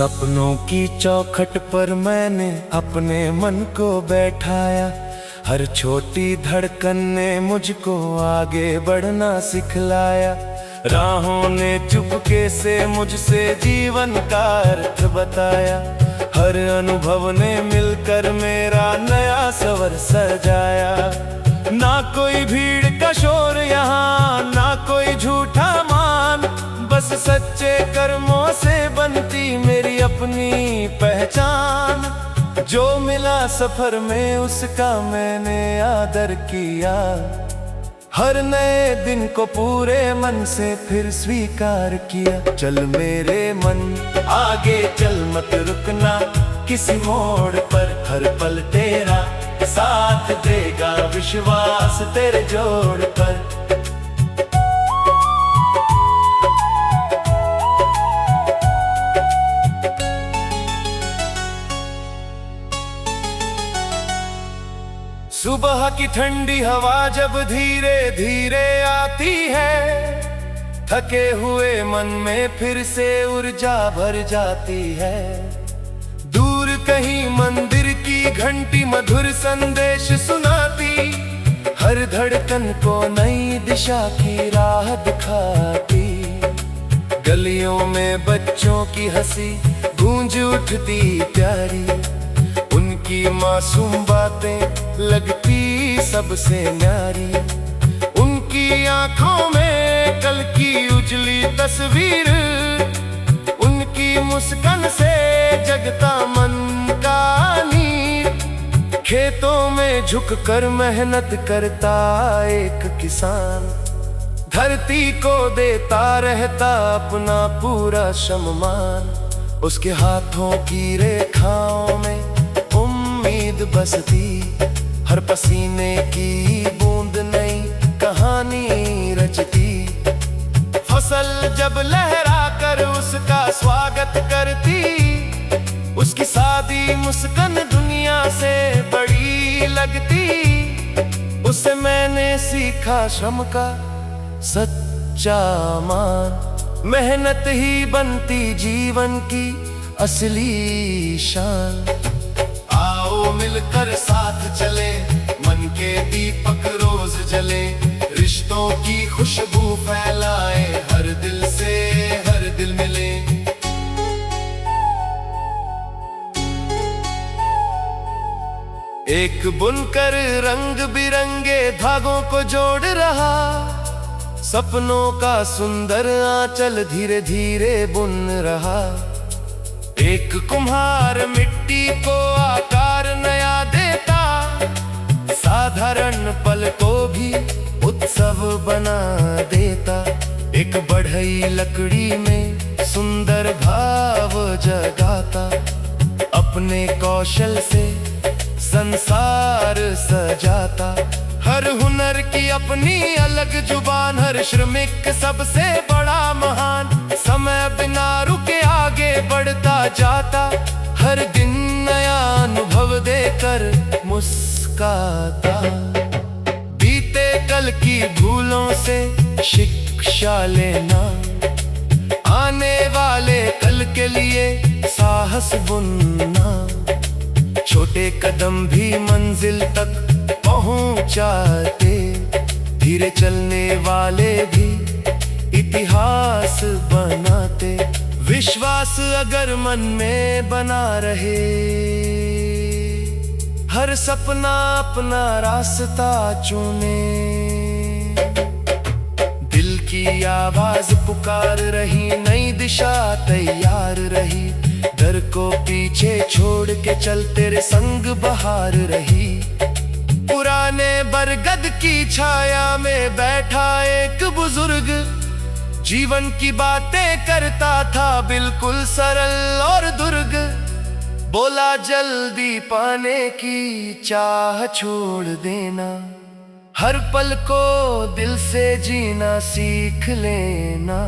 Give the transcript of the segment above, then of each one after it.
सपनों की चौखट पर मैंने अपने मन को बैठाया। हर छोटी धड़कन ने मुझको आगे बढ़ना सिखलाया। राहों ने चुपके से मुझसे जीवन का अर्थ बताया। हर अनुभव ने मिलकर मेरा नया सवर सजाया। ना कोई भीड़ का शोर यहाँ, ना कोई झूठा मान, बस सच्चे कर्मों से बनती मेरी अपनी पहचान। जो मिला सफर में उसका मैंने आदर किया। हर नए दिन को पूरे मन से फिर स्वीकार किया। चल मेरे मन आगे चल, मत रुकना किसी मोड़ पर। हर पल तेरा साथ देगा विश्वास तेरे जोड़ पर। सुबह की ठंडी हवा जब धीरे धीरे आती है, थके हुए मन में फिर से ऊर्जा भर जाती है। दूर कहीं मंदिर की घंटी मधुर संदेश सुनाती, हर धड़कन को नई दिशा की राह दिखाती। गलियों में बच्चों की हंसी गूंज उठती प्यारी, उनकी मासूम बातें लगती सबसे न्यारी। उनकी आंखों में कल की उजली तस्वीर, उनकी मुस्कान से जगता मन का नीर। खेतों में झुककर मेहनत करता एक किसान, धरती को देता रहता अपना पूरा सम्मान। उसके हाथों की रेखाओं में उम्मीद बसती, हर पसीने की बूंद नई कहानी रचती। फसल जब लहरा कर उसका स्वागत करती, उसकी सादी मुस्कान दुनिया से बड़ी लगती। उससे मैंने सीखा श्रम का सच्चा मान, मेहनत ही बनती जीवन की असली शान। आओ मिलकर साथ चले, मन के दीपक रोज जले, रिश्तों की खुशबू फैलाए, हर दिल से हर दिल मिले। एक बुनकर रंग बिरंगे धागों को जोड़ रहा, सपनों का सुंदर आंचल धीरे धीरे बुन रहा। एक कुम्हार मिट्टी को आकार नया देता, साधारण पल को भी उत्सव बना देता। एक बढ़ई लकड़ी में सुंदर भाव जगाता, अपने कौशल से संसार सजाता। हर हुनर की अपनी अलग जुबान, हर श्रमिक सबसे बड़ा महान। समय बिना रुके आगे बढ़ता जाता, हर दिन नया अनुभव देकर मुस्काता। बीते कल की भूलों से शिक्षा लेना, आने वाले कल के लिए साहस बुनना। छोटे कदम भी मंजिल तक पहुंचाते, धीरे चलने वाले भी इतिहास बनाते। विश्वास अगर मन में बना रहे, हर सपना अपना रास्ता चुने। दिल की आवाज पुकार रही, नई दिशा तैयार रही। डर को पीछे छोड़ के चल, तेरे संग बहार रही। पुराने बरगद की छाया में बैठा एक बुजुर्ग, जीवन की बातें करता था बिल्कुल सरल और दुर्ग। बोला जल्दी पाने की चाह छोड़ देना, हर पल को दिल से जीना सीख लेना।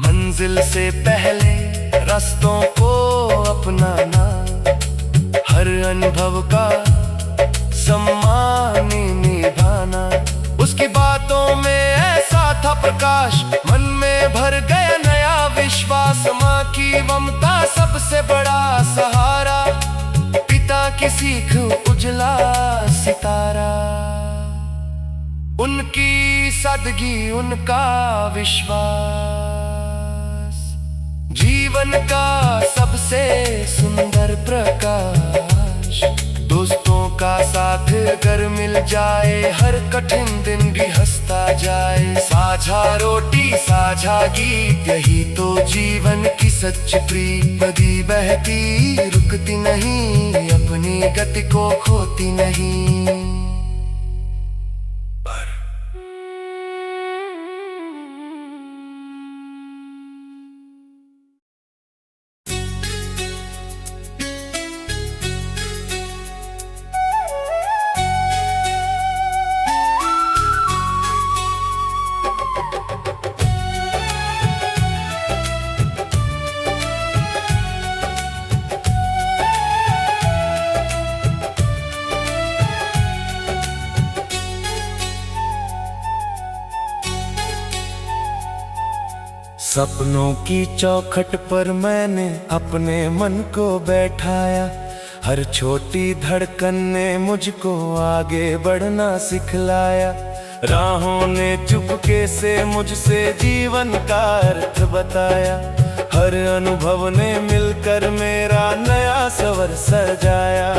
मंजिल से पहले रास्तों को अपनाना, हर अनुभव का सम्मान निभाना। उसकी बातों में ऐसा था प्रकाश, मन में भर गया नया विश्वास। माँ की ममता से बड़ा सहारा, पिता की सीख उजला सितारा। उनकी सादगी, उनका विश्वास, जीवन का सबसे सुंदर प्रकाश। दोस्तों का साथ अगर मिल जाए, हर कठिन दिन भी हंसता जाए। साझा रोटी, साझा गीत, यही तो जीवन की सच प्रीत। नदी बहती रुकती नहीं, अपनी गति को खोती नहीं। सपनों की चौखट पर मैंने अपने मन को बैठाया। हर छोटी धड़कन ने मुझको आगे बढ़ना सिखलाया। राहों ने चुपके से मुझसे जीवन का अर्थ बताया। हर अनुभव ने मिलकर मेरा नया सवर सजाया।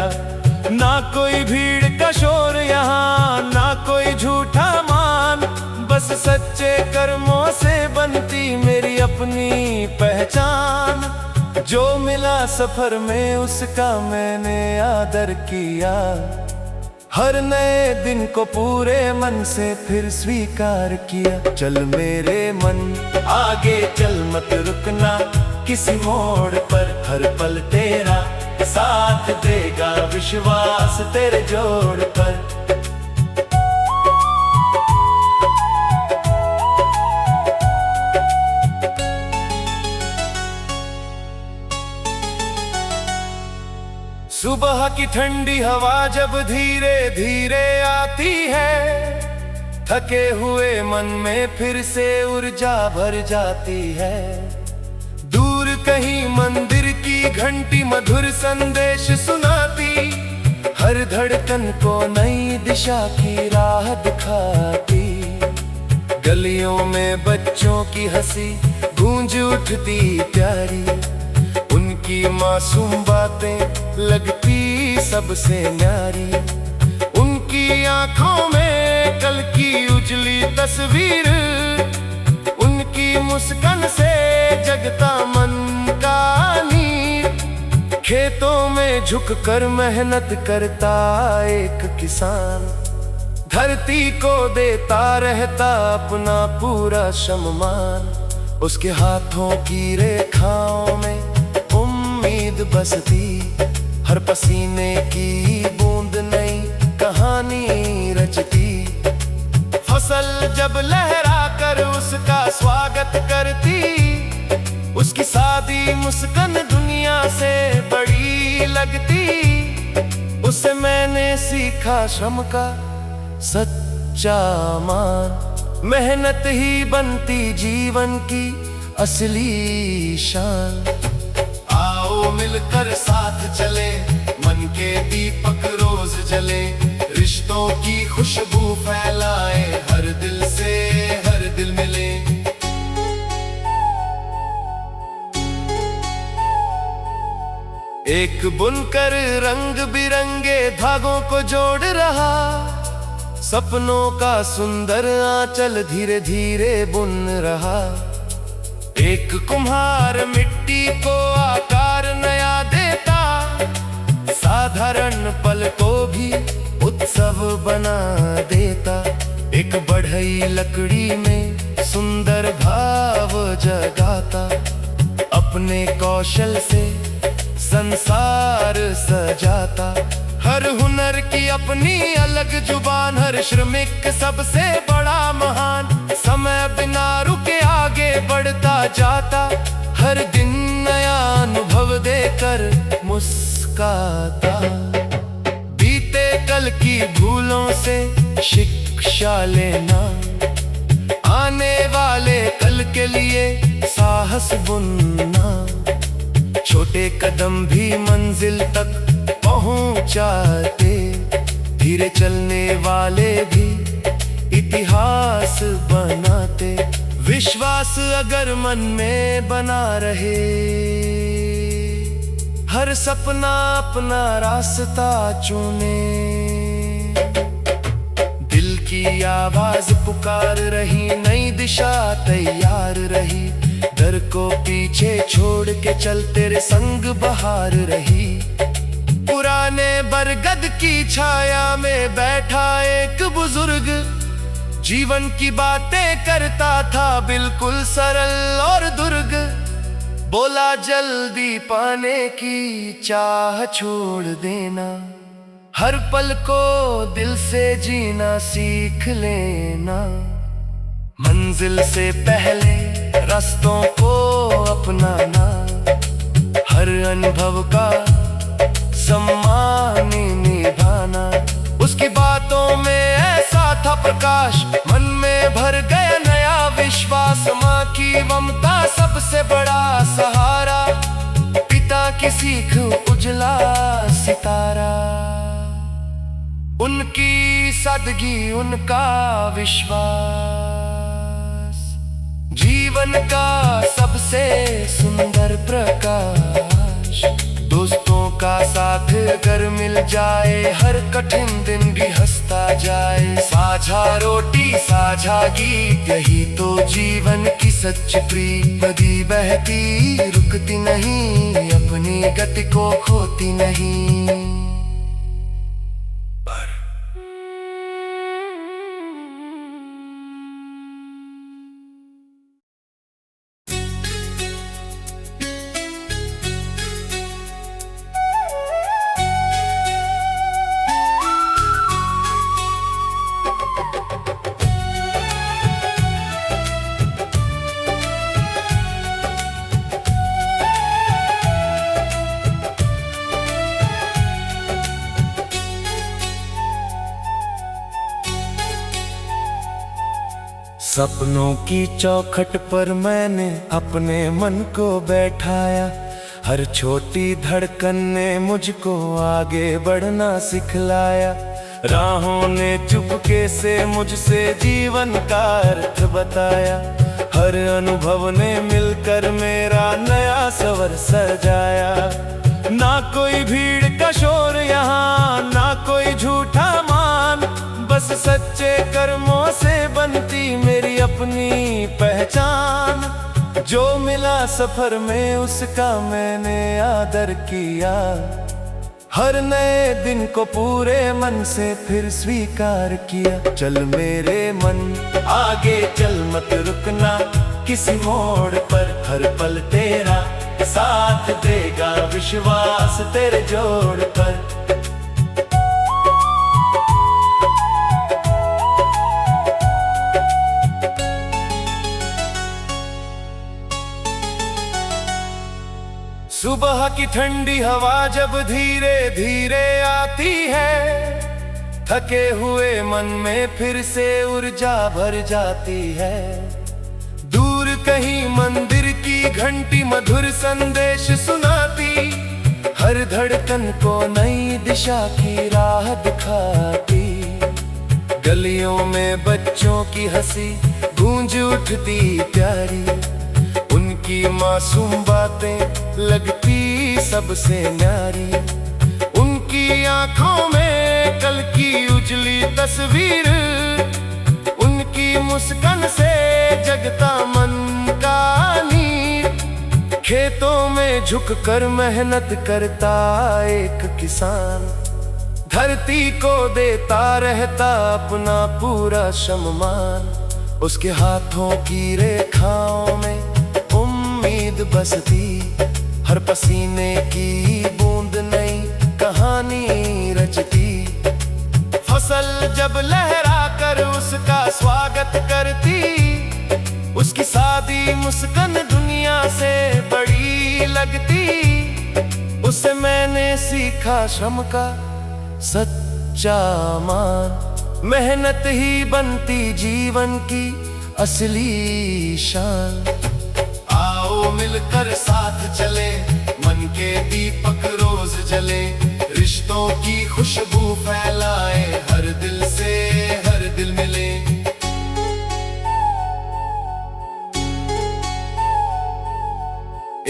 ना कोई भीड़ का शोर यहाँ, ना कोई झूठा मान, बस सच्चे कर्मों से बनती मेरी अपनी पहचान। जो मिला सफर में उसका मैंने आदर किया। हर नए दिन को पूरे मन से फिर स्वीकार किया। चल मेरे मन आगे चल, मत रुकना किसी मोड़ पर। हर पल तेरा साथ देगा विश्वास तेरे जोड़ पर। सुबह की ठंडी हवा जब धीरे धीरे आती है, थके हुए मन में फिर से ऊर्जा भर जाती है। दूर कहीं मंदिर की घंटी मधुर संदेश सुनाती, हर धड़कन को नई दिशा की राह दिखाती। गलियों में बच्चों की हंसी गूंज उठती प्यारी। उनकी मासूम बातें लगती सबसे न्यारी। उनकी आंखों में कल की उजली तस्वीर, उनकी मुस्कान से जगता मन का नीर। खेतों में झुककर मेहनत करता एक किसान, धरती को देता रहता अपना पूरा सम्मान। उसके हाथों की रेखाओं में उम्मीद बसती, हर पसीने की बूंद नई कहानी रचती। फसल जब लहरा कर उसका स्वागत करती, उसकी सादी मुस्कान दुनिया से बड़ी लगती। उससे मैंने सीखा श्रम का सच्चा मान। मेहनत ही बनती जीवन की असली शान। आओ मिलकर साथ चले, मन के दीपक रोज जले। रिश्तों की खुशबू फैलाए, हर दिल से हर दिल मिले। एक बुनकर रंग बिरंगे धागों को जोड़ रहा, सपनों का सुंदर आंचल धीरे धीरे बुन रहा। एक कुम्हार मिट्टी को आकार नया देता, साधारण पल को भी उत्सव बना देता। एक बढ़ई लकड़ी में सुंदर भाव जगाता, अपने कौशल से संसार सजाता। हर हुनर की अपनी अलग जुबान, हर श्रमिक सबसे बड़ा महान। समय बिना रुके आगे बढ़ता जाता, हर दिन नया अनुभव देकर मुस्काता। बीते कल की भूलों से शिक्षा लेना, आने वाले कल के लिए साहस बुनना। छोटे कदम भी मंजिल तक पहुंचाते, धीरे चलने वाले भी इतिहास बनाते। विश्वास अगर मन में बना रहे, हर सपना अपना रास्ता चुने। दिल की आवाज पुकार रही, नई दिशा तैयार रही। डर को पीछे छोड़ के चल, तेरे संग बहार रही। पुराने बरगद की छाया में बैठा एक बुजुर्ग, जीवन की बातें करता था बिल्कुल सरल और दुर्ग। बोला जल्दी पाने की चाह छोड़ देना, हर पल को दिल से जीना सीख लेना। मंजिल से पहले रास्तों को अपनाना, हर अनुभव का सम्मान निभाना। उसकी बातों में ऐसा था प्रकाश, मन में भर गया नया विश्वास। माँ की ममता सबसे बड़ा सहारा, पिता की सीख उजला सितारा। उनकी सादगी, उनका विश्वास, जीवन का सबसे सुंदर प्रकाश। दोस्तों का साथ अगर मिल जाए, हर कठिन दिन भी हंसता जाए। साझा रोटी साझा गीत, यही तो जीवन की सच प्रीत। नदी बहती रुकती नहीं, अपनी गति को खोती नहीं। सपनों की चौखट पर मैंने अपने मन को बैठाया। हर छोटी धड़कन ने मुझको आगे बढ़ना सिखलाया। राहों ने चुपके से मुझसे जीवन का अर्थ बताया। हर अनुभव ने मिलकर मेरा नया सवर सजाया। ना कोई भीड़ का शोर यहाँ, ना कोई झूठा मान, बस सच्चे कर्मों से बनती मेरी अपनी पहचान। जो मिला सफर में उसका मैंने आदर किया। हर नए दिन को पूरे मन से फिर स्वीकार किया। चल मेरे मन आगे चल, मत रुकना किसी मोड़ पर। हर पल तेरा साथ देगा विश्वास तेरे जोड़ पर। सुबह की ठंडी हवा जब धीरे धीरे आती है, थके हुए मन में फिर से ऊर्जा भर जाती है। दूर कहीं मंदिर की घंटी मधुर संदेश सुनाती, हर धड़कन को नई दिशा की राह दिखाती। गलियों में बच्चों की हंसी गूंज उठती प्यारी। उनकी मासूम बातें लगती सबसे न्यारी। उनकी आंखों में कल की उजली तस्वीर, उनकी मुस्कान से जगता मन का नीर। खेतों में झुककर मेहनत करता एक किसान, धरती को देता रहता अपना पूरा सम्मान। उसके हाथों की रेखाओं में उम्मीद बसती, हर पसीने की बूंद नई कहानी रचती। फसल जब लहरा कर उसका स्वागत करती, उसकी सादी मुस्कान दुनिया से बड़ी लगती। उससे मैंने सीखा श्रम का सच्चा मान। मेहनत ही बनती जीवन की असली शान। आओ मिलकर साथ चले, मन के दीपक रोज जले, रिश्तों की खुशबू फैलाए, हर दिल से हर दिल मिले।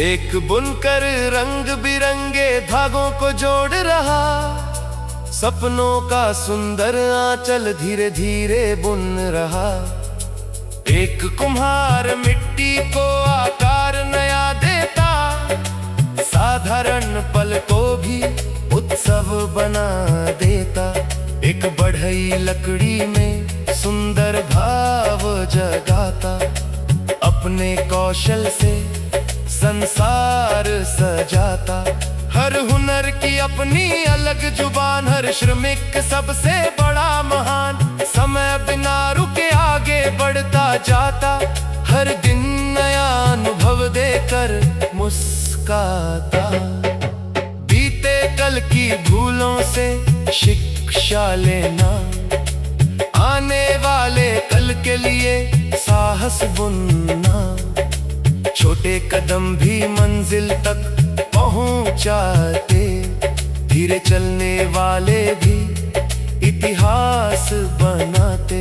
एक बुनकर रंग बिरंगे धागों को जोड़ रहा, सपनों का सुंदर आंचल धीरे धीरे बुन रहा। एक कुम्हार मिट्टी को आकार नया देता, साधारण पल को भी उत्सव बना देता। एक बढ़ई लकड़ी में सुंदर भाव जगाता, अपने कौशल से संसार सजाता। हर हुनर की अपनी अलग जुबान, हर श्रमिक सबसे बड़ा महान। समय बिना रुके आगे बढ़ता जाता, हर दिन नया अनुभव देकर मुस्काता। बीते कल की भूलों से शिक्षा लेना, आने वाले कल के लिए साहस बुनना। छोटे कदम भी मंजिल तक पहुंचाते, धीरे चलने वाले भी इतिहास बनाते।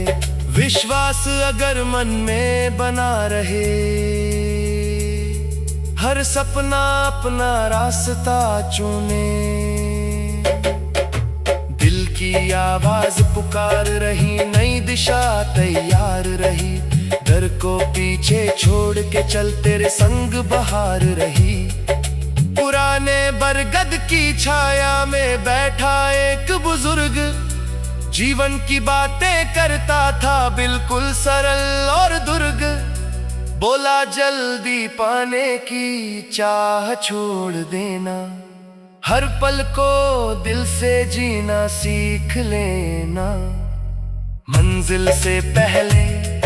विश्वास अगर मन में बना रहे, हर सपना अपना रास्ता चुने। दिल की आवाज पुकार रही, नई दिशा तैयार रही। डर को पीछे छोड़ के चल, तेरे संग बहार रही। पुराने बरगद की छाया में बैठा एक बुजुर्ग, जीवन की बातें करता था बिल्कुल सरल और दुर्ग। बोला जल्दी पाने की चाह छोड़ देना, हर पल को दिल से जीना सीख लेना। मंजिल से पहले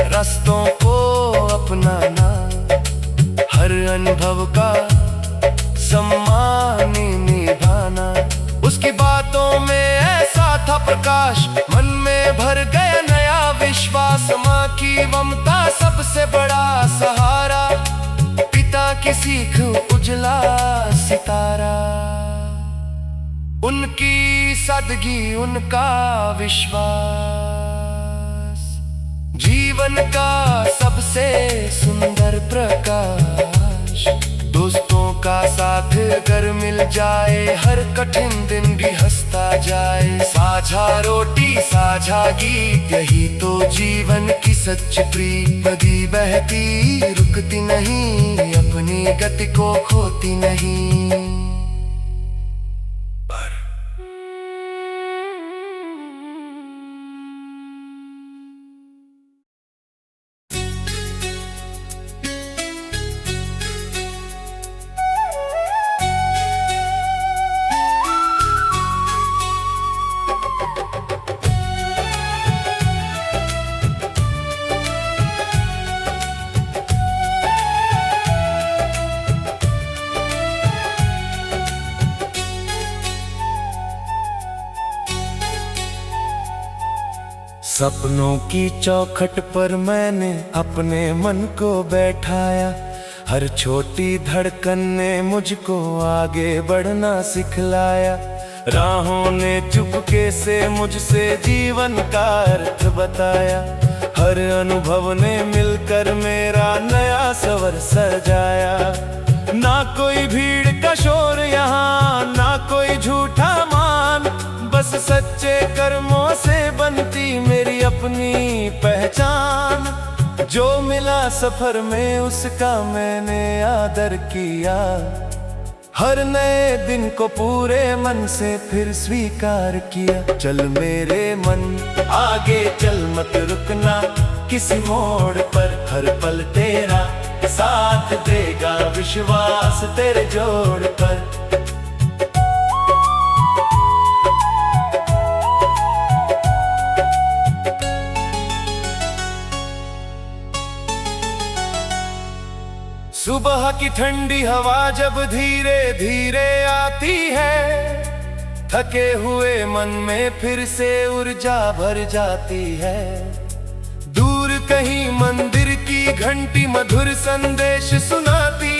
रास्तों को अपनाना, हर अनुभव का सम्मान निभाना। उसकी बातों में ऐसा था प्रकाश, मन में भर गया नया विश्वास। माँ की ममता सबसे बड़ा सहारा, पिता की सीख उजला सितारा। उनकी सादगी उनका विश्वास, जीवन का सबसे सुंदर प्रकाश। दोस्तों का साथ अगर मिल जाए, हर कठिन दिन भी हंसता जाए। साझा रोटी साझा गीत, यही तो जीवन की सच प्रीत। नदी बहती रुकती नहीं, अपनी गति को खोती नहीं। सपनों की चौखट पर मैंने अपने मन को बैठाया, हर छोटी धड़कन ने मुझको आगे बढ़ना सिखलाया। राहों ने चुपके से मुझसे जीवन का अर्थ बताया, हर अनुभव ने मिलकर मेरा नया सवर सजाया। ना कोई भीड़ का शोर यहाँ, ना कोई झूठा मान, बस सच्चे कर्मों से बनती मेरी अपनी पहचान। जो मिला सफर में उसका मैंने आदर किया, हर नए दिन को पूरे मन से फिर स्वीकार किया। चल मेरे मन आगे चल, मत रुकना किसी मोड़ पर, हर पल तेरा साथ देगा विश्वास तेरे जोड़ पर। सुबह की ठंडी हवा जब धीरे धीरे आती है, थके हुए मन में फिर से ऊर्जा भर जाती है। दूर कहीं मंदिर की घंटी मधुर संदेश सुनाती,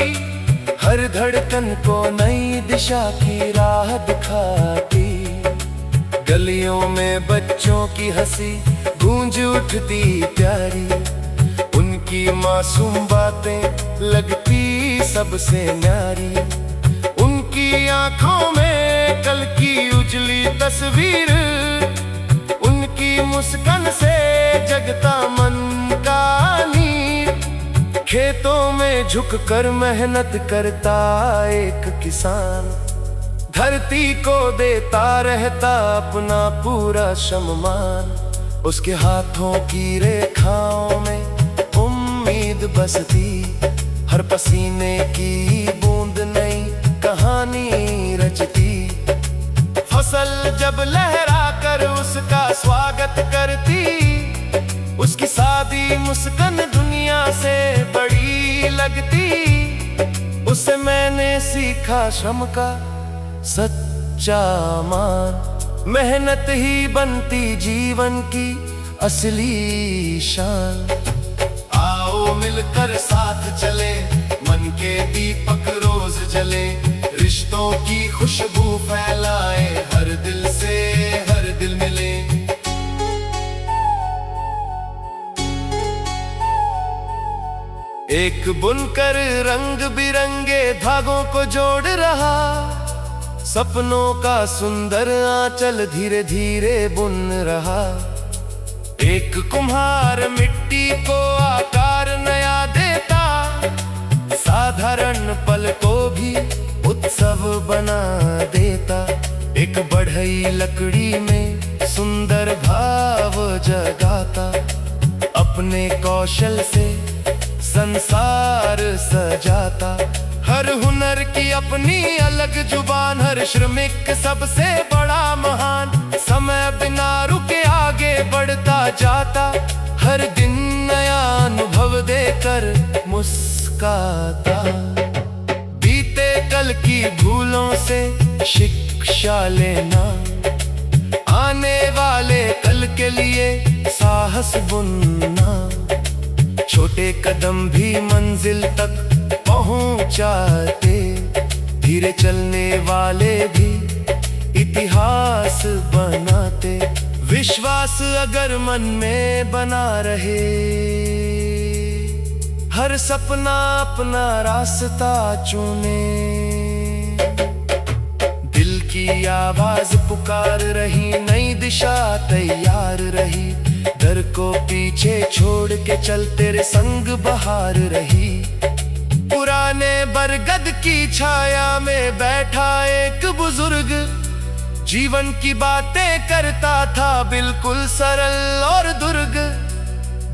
हर हर धड़कन को नई दिशा की राह दिखाती। गलियों में बच्चों की हंसी गूंज उठती प्यारी, उनकी मासूम बातें लगती सबसे न्यारी। उनकी आंखों में कल की उजली तस्वीर, उनकी मुस्कान से जगता मन का नीर। खेतों में झुककर मेहनत करता एक किसान, धरती को देता रहता अपना पूरा सम्मान। उसके हाथों की रेखाओं में उम्मीद बसती, हर पसीने की बूंद नई कहानी रचती। फसल जब लहरा कर उसका स्वागत करती, उसकी सादी मुस्कान दुनिया से बड़ी लगती। उससे मैंने सीखा श्रम का सच्चा मान, मेहनत ही बनती जीवन की असली शान। आओ मिलकर साथ चले, मन के दीपक रोज जले, रिश्तों की खुशबू फैलाए, हर दिल से हर दिल मिले। एक बुनकर रंग बिरंगे धागों को जोड़ रहा, सपनों का सुंदर आंचल धीरे धीरे बुन रहा। एक कुम्हार मिट्टी को आकार नया देता, साधारण पल को भी उत्सव बना देता। एक बढ़ई लकड़ी में सुंदर भाव जगाता, अपने कौशल से संसार सजाता। हर हुनर की अपनी अलग जुबान, हर श्रमिक सबसे बड़ा महान। समय बिना रुके आगे बढ़ता जाता, हर दिन नया अनुभव देकर मुस्काता। बीते कल की भूलों से शिक्षा लेना, आने वाले कल के लिए साहस बुनना। छोटे कदम भी मंजिल तक पहुंचाते, धीरे चलने वाले भी इतिहास बनाते। विश्वास अगर मन में बना रहे, हर सपना अपना रास्ता चुने। दिल की आवाज पुकार रही, नई दिशा तैयार रही। डर को पीछे छोड़ के चल, तेरे संग बहार रही। पुराने बरगद की छाया में बैठा एक बुजुर्ग, जीवन की बातें करता था बिल्कुल सरल और दुर्ग।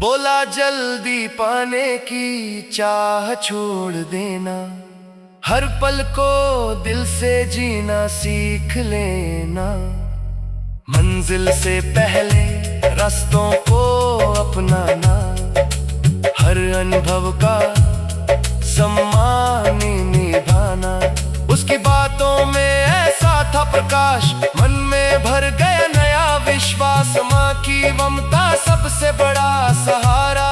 बोला जल्दी पाने की चाह छोड़ देना, हर पल को दिल से जीना सीख लेना। मंजिल से पहले रास्तों को अपनाना, हर अनुभव का सम्मान निभाना। उसकी बातों में ऐसा था प्रकाश, मन में भर गया नया विश्वास। माँ की ममता सबसे बड़ा सहारा,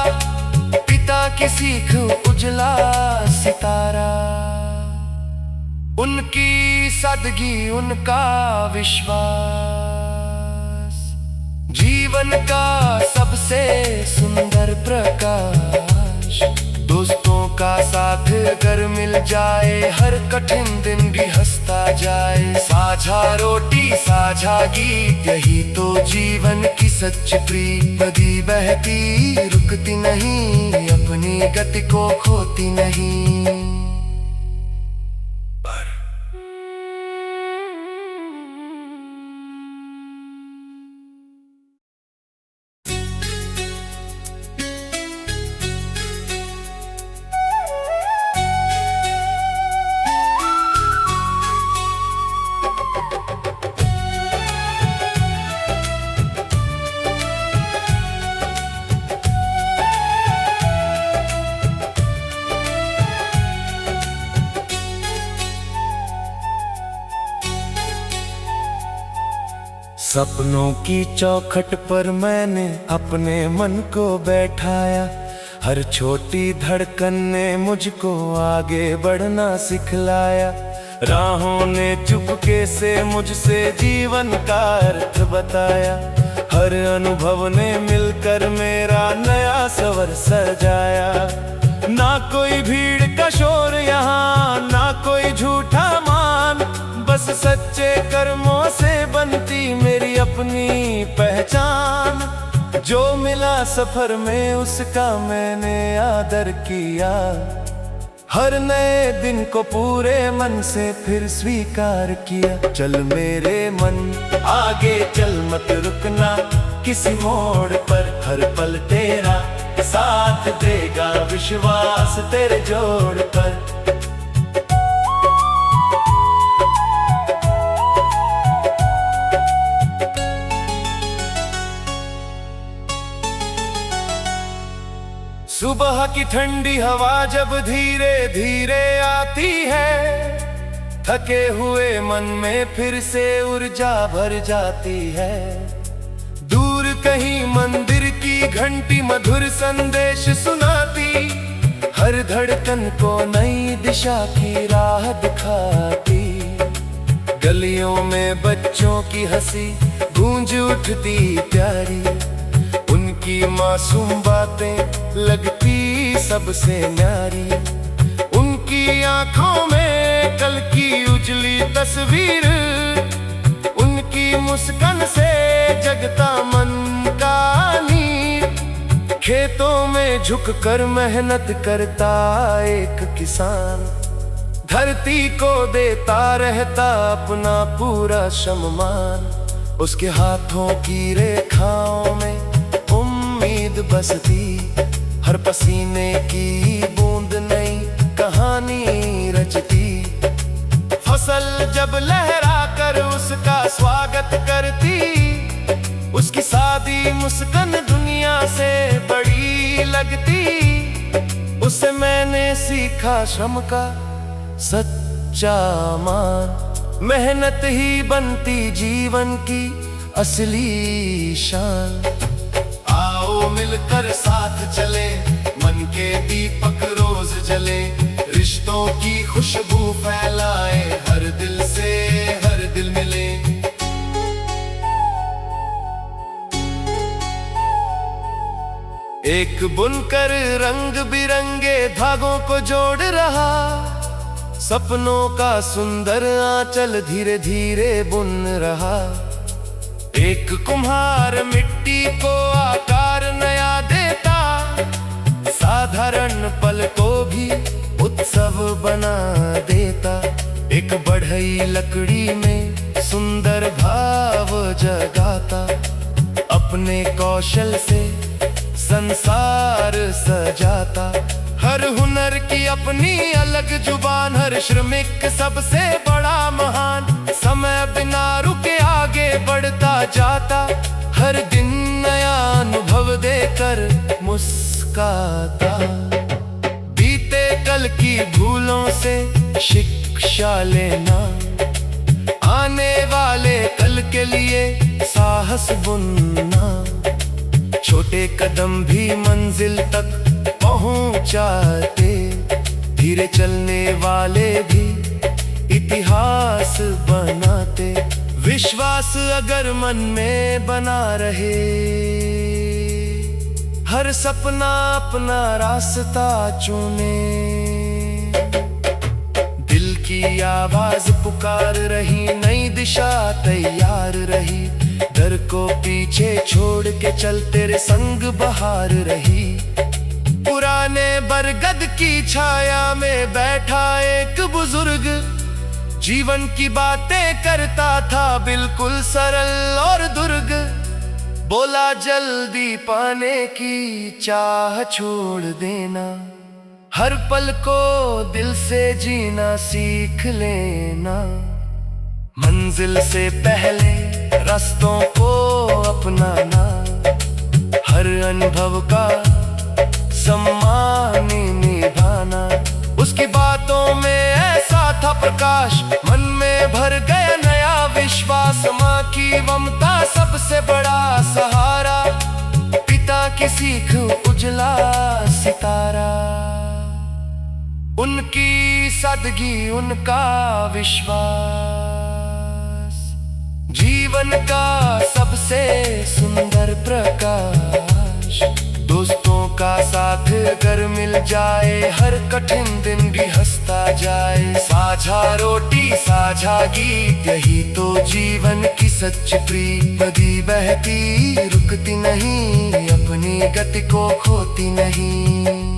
पिता की सीख उजला सितारा। उनकी सादगी उनका विश्वास, जीवन का सबसे सुंदर प्रकाश। दोस्तों का साथ अगर मिल जाए, हर कठिन दिन भी हंसता जाए। साझा रोटी साझा गीत, यही तो जीवन की सच प्रीत। नदी बहती रुकती नहीं, अपनी गति को खोती नहीं। सपनों की चौखट पर मैंने अपने मन को बैठाया, हर छोटी धड़कन ने मुझको आगे बढ़ना सिखलाया। राहों ने चुपके से मुझसे जीवन का अर्थ बताया। हर अनुभव ने मिलकर मेरा नया सवर सजाया। ना कोई भीड़ का शोर यहाँ, ना कोई झूठा मान, बस सच्चे कर्मों से बनती मेरी अपनी पहचान। जो मिला सफर में उसका मैंने आदर किया। हर नए दिन को पूरे मन से फिर स्वीकार किया। चल मेरे मन आगे चल, मत रुकना किसी मोड़ पर। हर पल तेरा साथ देगा विश्वास तेरे जोड़ पर। सुबह की ठंडी हवा जब धीरे धीरे आती है, थके हुए मन में फिर से ऊर्जा भर जाती है। दूर कहीं मंदिर की घंटी मधुर संदेश सुनाती, हर धड़कन को नई दिशा की राह दिखाती। गलियों में बच्चों की हंसी गूंज उठती प्यारी, उनकी मासूम बातें लगती सबसे न्यारी। उनकी आंखों में कल की उजली तस्वीर, उनकी मुस्कान से जगता मन का नीर। खेतों में झुककर मेहनत करता एक किसान, धरती को देता रहता अपना पूरा सम्मान। उसके हाथों की रेखाओं में उम्मीद बसती, हर पसीने की बूंद नई कहानी रचती। फसल जब लहरा कर उसका स्वागत करती, उसकी सादी मुस्कान दुनिया से बड़ी लगती। उससे मैंने सीखा श्रम का सच्चा मान, मेहनत ही बनती जीवन की असली शान। आओ मिलकर साथ चले, मन के दीपक रोज जले, रिश्तों की खुशबू फैलाए, हर दिल से हर दिल मिले। एक बुनकर रंग बिरंगे धागों को जोड़ रहा, सपनों का सुंदर आंचल धीरे धीरे बुन रहा। एक कुम्हार मिट्टी को आकार नया देता, साधारण पल को भी उत्सव बना देता। एक बढ़ई लकड़ी में सुंदर भाव जगाता, अपने कौशल से संसार सजाता। हर हुनर की अपनी अलग जुबान, हर श्रमिक सबसे बड़ा महान। समय बिना रुके आगे बढ़ता जाता, हर दिन नया अनुभव देकर मुस्काता। बीते कल की भूलों से शिक्षा लेना, आने वाले कल के लिए साहस बुनना। छोटे कदम भी मंजिल तक पहुंचाते, धीरे चलने वाले भी इतिहास बनाते। विश्वास अगर मन में बना रहे, हर सपना अपना रास्ता चुने। दिल की आवाज पुकार रही, नई दिशा तैयार रही। डर को पीछे छोड़ के चल, तेरे संग बहार रही। पुराने बरगद की छाया में बैठा एक बुजुर्ग, जीवन की बातें करता था बिल्कुल सरल और दुर्ग। बोला जल्दी पाने की चाह छोड़ देना, हर पल को दिल से जीना सीख लेना। मंजिल से पहले रास्तों को अपनाना, हर अनुभव का सम्मान निभाना। उसकी बातों में ऐसा था प्रकाश, मन में भर गया नया विश्वास। माँ की ममता सबसे बड़ा सहारा, पिता की सीख उजला सितारा। उनकी सादगी, उनका विश्वास, जीवन का सबसे सुंदर प्रकाश। दोस्तों का साथ अगर मिल जाए, हर कठिन दिन भी हंसता जाए। साझा रोटी, साझा गीत, यही तो जीवन की सच्ची प्रीत। नदी बहती रुकती नहीं, अपनी गति को खोती नहीं।